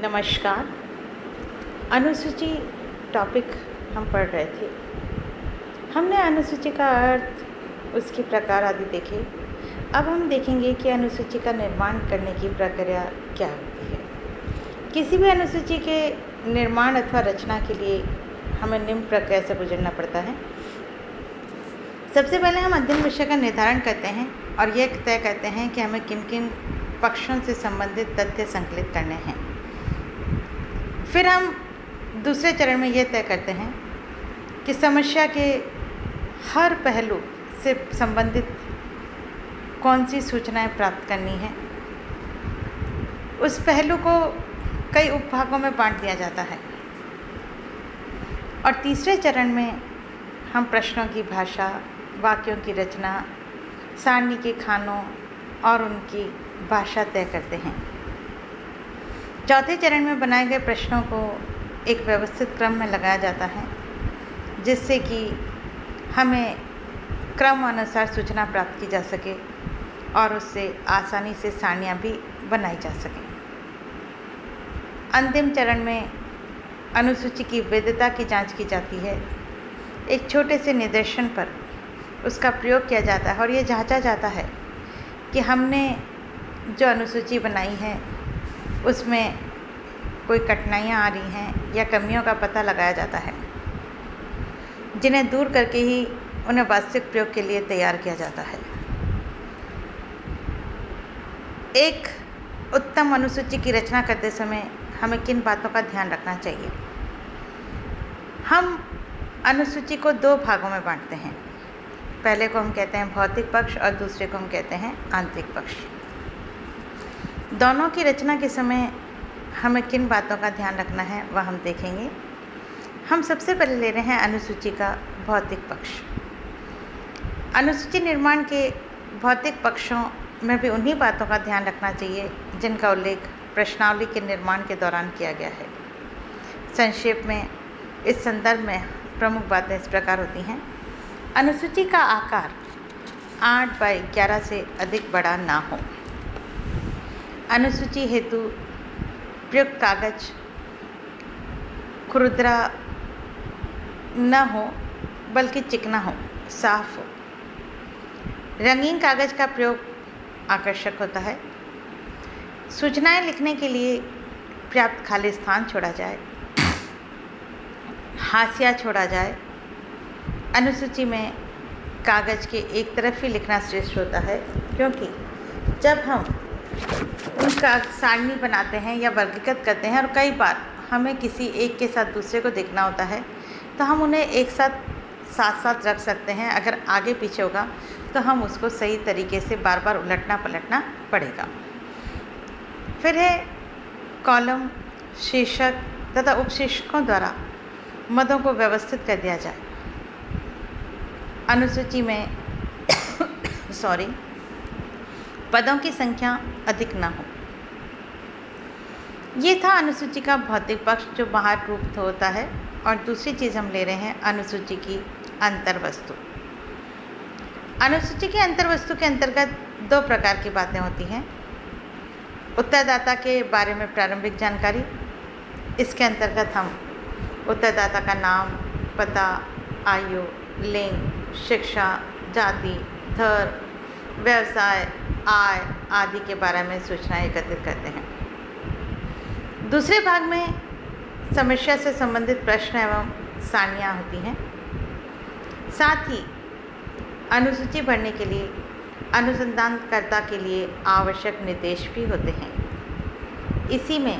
नमस्कार। अनुसूची टॉपिक हम पढ़ रहे थे। हमने अनुसूची का अर्थ, उसके प्रकार आदि देखे। अब हम देखेंगे कि अनुसूची का निर्माण करने की प्रक्रिया क्या होती है। किसी भी अनुसूची के निर्माण अथवा रचना के लिए हमें निम्न प्रक्रिया से गुजरना पड़ता है। सबसे पहले हम अध्ययन विषय का निर्धारण करते हैं और यह तय करते हैं कि हमें किन किन पक्षों से संबंधित तथ्य संकलित करने हैं। फिर हम दूसरे चरण में यह तय करते हैं कि समस्या के हर पहलू से संबंधित कौन सी सूचनाएं प्राप्त करनी है। उस पहलू को कई उपभागों में बांट दिया जाता है और तीसरे चरण में हम प्रश्नों की भाषा, वाक्यों की रचना, सारणी के खानों और उनकी भाषा तय करते हैं। चौथे चरण में बनाए गए प्रश्नों को एक व्यवस्थित क्रम में लगाया जाता है, जिससे कि हमें क्रमानुसार सूचना प्राप्त की जा सके और उससे आसानी से सारणियाँ भी बनाई जा सकें। अंतिम चरण में अनुसूची की वैधता की जांच की जाती है। एक छोटे से निदर्शन पर उसका प्रयोग किया जाता है और ये जांचा जाता है कि हमने जो अनुसूची बनाई है उसमें कोई कठिनाइयाँ आ रही हैं या कमियों का पता लगाया जाता है, जिन्हें दूर करके ही उन्हें वास्तविक प्रयोग के लिए तैयार किया जाता है। एक उत्तम अनुसूची की रचना करते समय हमें किन बातों का ध्यान रखना चाहिए। हम अनुसूची को दो भागों में बांटते हैं। पहले को हम कहते हैं भौतिक पक्ष और दूसरे को हम कहते हैं आंतरिक पक्ष। दोनों की रचना के समय हमें किन बातों का ध्यान रखना है वह हम देखेंगे। हम सबसे पहले ले रहे हैं अनुसूची का भौतिक पक्ष। अनुसूची निर्माण के भौतिक पक्षों में भी उन्हीं बातों का ध्यान रखना चाहिए जिनका उल्लेख प्रश्नावली के निर्माण के दौरान किया गया है। संक्षेप में इस संदर्भ में प्रमुख बातें इस प्रकार होती हैं। अनुसूची का आकार 8x11 से अधिक बड़ा ना हो। अनुसूची हेतु प्रयुक्त कागज खुरदरा न हो बल्कि चिकना हो, साफ हो। रंगीन कागज का प्रयोग आकर्षक होता है। सूचनाएं लिखने के लिए पर्याप्त खाली स्थान छोड़ा जाए, हाशिया छोड़ा जाए। अनुसूची में कागज के एक तरफ ही लिखना श्रेष्ठ होता है, क्योंकि जब हम उनका सारणी बनाते हैं या वर्गीकृत करते हैं और कई बार हमें किसी एक के साथ दूसरे को देखना होता है, तो हम उन्हें एक साथ साथ रख सकते हैं। अगर आगे पीछे होगा तो हम उसको सही तरीके से बार बार उलटना पलटना पड़ेगा। फिर है कॉलम, शीर्षक तथा उपशीर्षकों द्वारा मदों को व्यवस्थित कर दिया जाए। अनुसूची में पदों की संख्या अधिक ना हो। ये था अनुसूची का भौतिक पक्ष जो बाहर रूप होता है। और दूसरी चीज़ हम ले रहे हैं अनुसूची की अंतर्वस्तु। अनुसूची की अंतर्वस्तु के अंतर्गत दो प्रकार की बातें होती हैं। उत्तरदाता के बारे में प्रारंभिक जानकारी। इसके अंतर्गत हम उत्तरदाता का नाम, पता, आयु, लिंग, शिक्षा, जाति, धर्म, व्यवसाय, आय आदि के बारे में सूचनाएं एकत्रित करते हैं। दूसरे भाग में समस्या से संबंधित प्रश्न एवं सारणियाँ होती हैं। साथ ही अनुसूची भरने के लिए अनुसंधानकर्ता के लिए आवश्यक निर्देश भी होते हैं। इसी में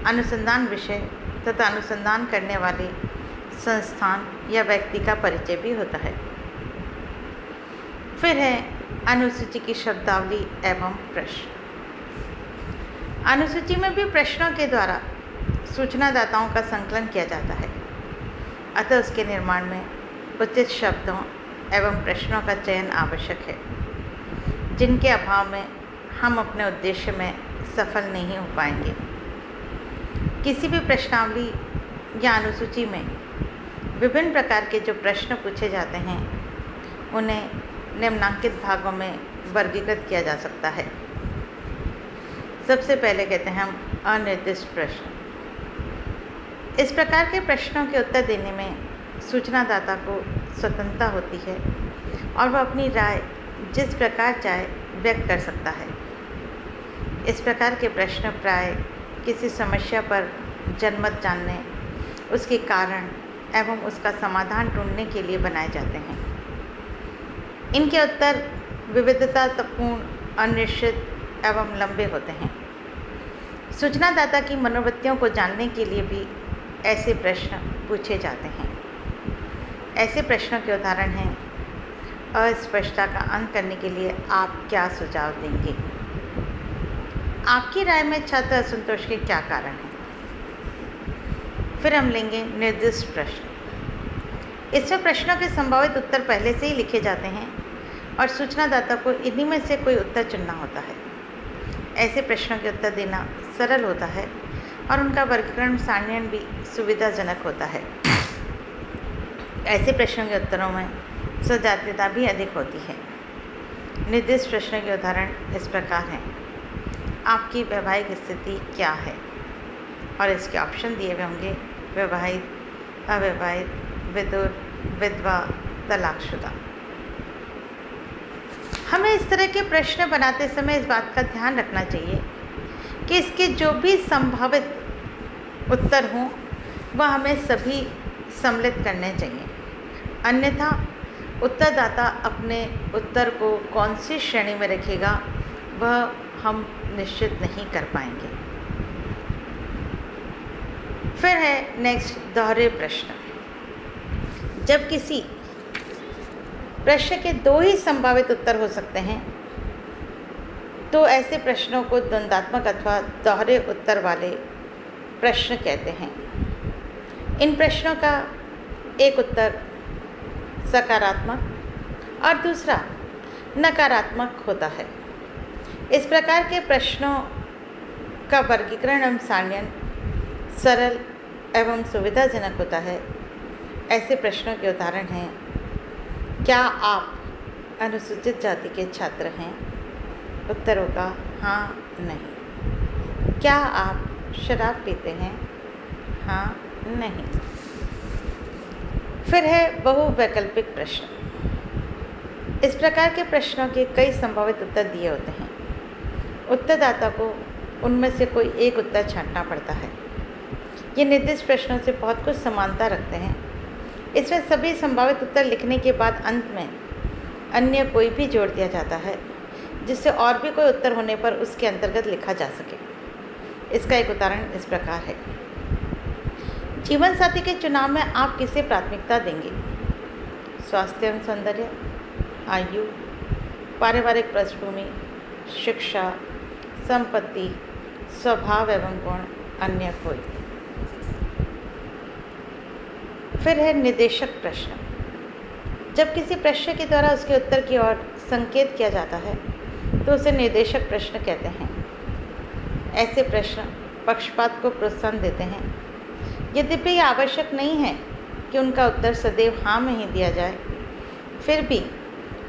अनुसंधान विषय तथा अनुसंधान करने वाले संस्थान या व्यक्ति का परिचय भी होता है। फिर है अनुसूची की शब्दावली एवं प्रश्न। अनुसूची में भी प्रश्नों के द्वारा सूचनादाताओं का संकलन किया जाता है, अतः उसके निर्माण में उचित शब्दों एवं प्रश्नों का चयन आवश्यक है, जिनके अभाव में हम अपने उद्देश्य में सफल नहीं हो पाएंगे। किसी भी प्रश्नावली या अनुसूची में विभिन्न प्रकार के जो प्रश्न पूछे जाते हैं उन्हें निम्नांकित भागों में वर्गीकृत किया जा सकता है। सबसे पहले कहते हैं हम अनिर्दिष्ट प्रश्न। इस प्रकार के प्रश्नों के उत्तर देने में सूचनादाता को स्वतंत्रता होती है और वह अपनी राय जिस प्रकार चाहे व्यक्त कर सकता है। इस प्रकार के प्रश्न प्राय किसी समस्या पर जनमत जानने, उसके कारण एवं उसका समाधान ढूंढने के लिए बनाए जाते हैं। इनके उत्तर विविधतापूर्ण, अनिश्चित एवं लंबे होते हैं। सूचनादाता की मनोवृत्तियों को जानने के लिए भी ऐसे प्रश्न पूछे जाते हैं। ऐसे प्रश्नों के उदाहरण हैं: अस्पष्टता का अंत करने के लिए आप क्या सुझाव देंगे? आपकी राय में छात्र असंतोष के क्या कारण हैं? फिर हम लेंगे निर्दिष्ट प्रश्न। इसमें प्रश्नों के संभावित उत्तर पहले से ही लिखे जाते हैं और सूचनादाता को इन्हीं में से कोई उत्तर चुनना होता है। ऐसे प्रश्नों के उत्तर देना सरल होता है और उनका वर्गीकरण सारणीकरण भी सुविधाजनक होता है। ऐसे प्रश्नों के उत्तरों में सजातीयता भी अधिक होती है। निर्दिष्ट प्रश्नों के उदाहरण इस प्रकार हैं: आपकी वैवाहिक स्थिति क्या है? और इसके ऑप्शन दिए हुए होंगे: विवाहित, अविवाहित, विधुर, विधवा, तलाकशुदा। हमें इस तरह के प्रश्न बनाते समय इस बात का ध्यान रखना चाहिए कि इसके जो भी संभावित उत्तर हों वह हमें सभी सम्मिलित करने चाहिए, अन्यथा उत्तरदाता अपने उत्तर को कौन सी श्रेणी में रखेगा वह हम निश्चित नहीं कर पाएंगे। फिर है नेक्स्ट दोहरे प्रश्न। जब किसी प्रश्न के दो ही संभावित उत्तर हो सकते हैं तो ऐसे प्रश्नों को द्वंद्वात्मक अथवा दोहरे उत्तर वाले प्रश्न कहते हैं। इन प्रश्नों का एक उत्तर सकारात्मक और दूसरा नकारात्मक होता है। इस प्रकार के प्रश्नों का वर्गीकरण एवं सारणीकरण सरल एवं सुविधाजनक होता है। ऐसे प्रश्नों के उदाहरण हैं: क्या आप अनुसूचित जाति के छात्र हैं? उत्तर होगा हाँ, नहीं। क्या आप शराब पीते हैं? हाँ, नहीं। फिर है बहुवैकल्पिक प्रश्न। इस प्रकार के प्रश्नों के कई संभावित उत्तर दिए होते हैं। उत्तरदाता को उनमें से कोई एक उत्तर छांटना पड़ता है। ये निर्दिष्ट प्रश्नों से बहुत कुछ समानता रखते हैं। इसमें सभी संभावित उत्तर लिखने के बाद अंत में अन्य कोई भी जोड़ दिया जाता है जिससे और भी कोई उत्तर होने पर उसके अंतर्गत लिखा जा सके। इसका एक उदाहरण इस प्रकार है: जीवन साथी के चुनाव में आप किसे प्राथमिकता देंगे? स्वास्थ्य एवं सौंदर्य, आयु, पारिवारिक पृष्ठभूमि, शिक्षा, संपत्ति, स्वभाव एवं गुण, अन्य कोई। फिर है निर्देशक प्रश्न। जब किसी प्रश्न के द्वारा उसके उत्तर की ओर संकेत किया जाता है तो उसे निर्देशक प्रश्न कहते हैं। ऐसे प्रश्न पक्षपात को प्रोत्साहन देते हैं। यद्यपि यह आवश्यक नहीं है कि उनका उत्तर सदैव हाँ में ही दिया जाए, फिर भी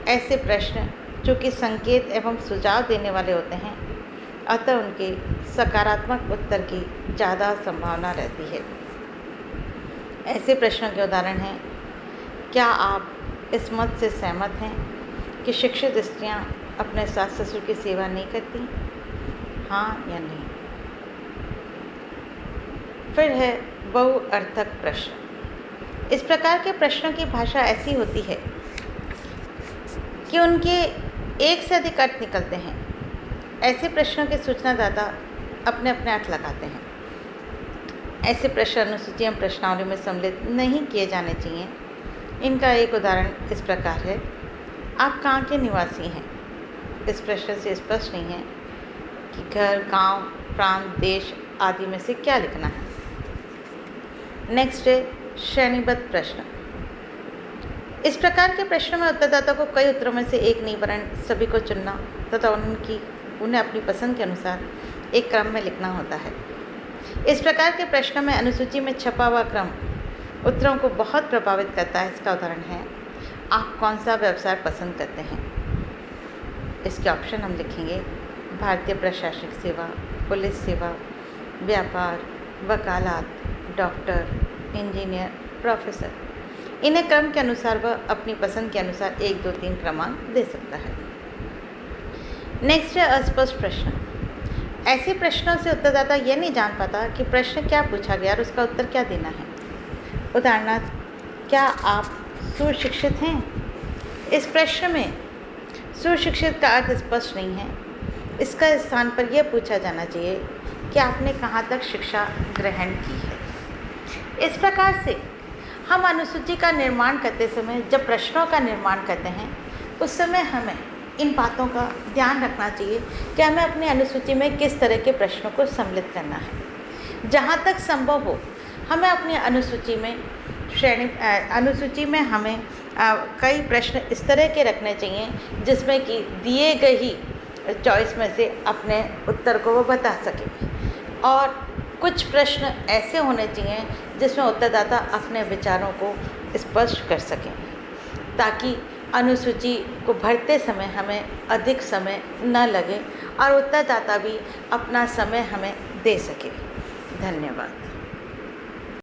ऐसे प्रश्न जो कि संकेत एवं सुझाव देने वाले होते हैं, अतः उनके सकारात्मक उत्तर की ज़्यादा संभावना रहती है। ऐसे प्रश्नों के उदाहरण हैं: क्या आप इस मत से सहमत हैं कि शिक्षित स्त्रियां अपने सास ससुर की सेवा नहीं करती? हाँ या नहीं। फिर है बहुअर्थक प्रश्न। इस प्रकार के प्रश्नों की भाषा ऐसी होती है कि उनके एक से अधिक अर्थ निकलते हैं। ऐसे प्रश्नों के सूचनादाता अपने अपने अर्थ लगाते हैं। ऐसे प्रश्न अनुसूची एवं प्रश्नावली में सम्मिलित नहीं किए जाने चाहिए। इनका एक उदाहरण इस प्रकार है: आप कहाँ के निवासी हैं? इस प्रश्न से स्पष्ट नहीं है कि घर, गांव, प्रांत, देश आदि में से क्या लिखना है। नेक्स्ट है श्रेणीबद्ध प्रश्न। इस प्रकार के प्रश्नों में उत्तरदाता को कई उत्तरों में से एक नहीं वरन सभी को चुनना तथा उन्हें अपनी पसंद के अनुसार एक क्रम में लिखना होता है। इस प्रकार के प्रश्नों में अनुसूची में छपा हुआ क्रम उत्तरों को बहुत प्रभावित करता है। इसका उदाहरण है: आप कौन सा व्यवसाय पसंद करते हैं? इसके ऑप्शन हम लिखेंगे: भारतीय प्रशासनिक सेवा, पुलिस सेवा, व्यापार, वकालत, डॉक्टर, इंजीनियर, प्रोफेसर। इन्हें क्रम के अनुसार वह अपनी पसंद के अनुसार 1, 2, 3 क्रमांक दे सकता है। नेक्स्ट है अस्पष्ट प्रश्न। ऐसे प्रश्नों से उत्तरदाता यह नहीं जान पाता कि प्रश्न क्या पूछा गया और उसका उत्तर क्या देना है। उदाहरणार्थ, क्या आप सुशिक्षित हैं? इस प्रश्न में सुशिक्षित का अर्थ स्पष्ट नहीं है। इसका स्थान पर यह पूछा जाना चाहिए कि आपने कहाँ तक शिक्षा ग्रहण की है। इस प्रकार से हम अनुसूची का निर्माण करते समय, जब प्रश्नों का निर्माण करते हैं, उस समय हमें इन बातों का ध्यान रखना चाहिए कि हमें अपनी अनुसूची में किस तरह के प्रश्नों को सम्मिलित करना है। जहाँ तक संभव हो हमें अपनी अनुसूची में हमें कई प्रश्न इस तरह के रखने चाहिए जिसमें कि दिए गए ही चॉइस में से अपने उत्तर को वो बता सके, और कुछ प्रश्न ऐसे होने चाहिए जिसमें उत्तरदाता अपने विचारों को स्पष्ट कर सकें, ताकि अनुसूची को भरते समय हमें अधिक समय न लगे और उत्तरदाता भी अपना समय हमें दे सके। धन्यवाद।